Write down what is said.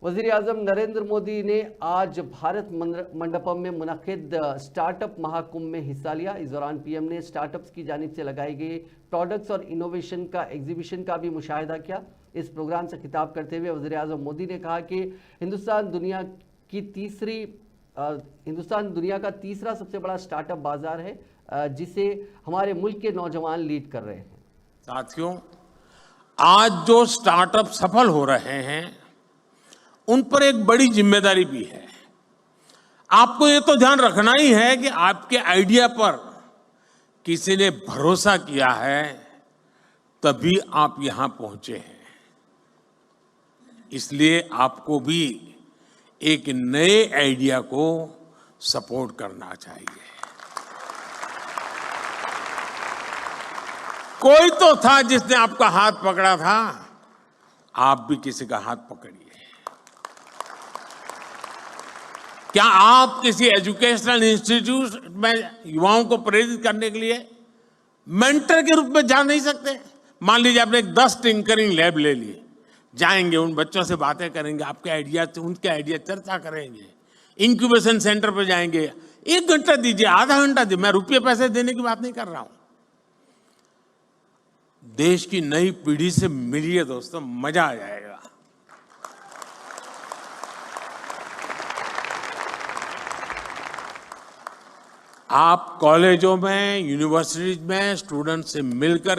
वज़ीर-ए-आज़म नरेंद्र मोदी ने आज भारत मंडपम में मुनक़िद स्टार्टअप महाकुंभ में हिस्सा लिया। इस दौरान पीएम ने स्टार्टअप्स की जानिब से लगाई गई प्रोडक्ट्स और इनोवेशन का एग्जीबिशन का भी मुशाहिदा किया। इस प्रोग्राम से खिताब करते हुए वज़ीर-ए-आज़म मोदी ने कहा कि हिंदुस्तान दुनिया का तीसरा सबसे बड़ा स्टार्टअप बाजार है, जिसे हमारे मुल्क के नौजवान लीड कर रहे हैं। साथियों, आज जो स्टार्टअप सफल हो रहे हैं उन पर एक बड़ी जिम्मेदारी भी है। आपको ये तो ध्यान रखना ही है कि आपके आइडिया पर किसी ने भरोसा किया है, तभी आप यहां पहुंचे हैं। इसलिए आपको भी एक नए आइडिया को सपोर्ट करना चाहिए। कोई तो था जिसने आपका हाथ पकड़ा था, आप भी किसी का हाथ पकड़िए। क्या आप किसी एजुकेशनल इंस्टीट्यूट में युवाओं को प्रेरित करने के लिए मेंटर के रूप में जा नहीं सकते? मान लीजिए आपने 10 टिंकरिंग लैब ले लिए, जाएंगे उन बच्चों से बातें करेंगे, आपके आइडिया उनके आइडिया चर्चा करेंगे, इंक्यूबेशन सेंटर पर जाएंगे, 1 घंटा दीजिए, आधा घंटा दीजिए, मैं रुपये पैसे देने की बात नहीं कर रहा हूं। देश की नई पीढ़ी से मिलिए दोस्तों, मजा आ जाएगा। आप कॉलेजों में, यूनिवर्सिटीज में स्टूडेंट से मिलकर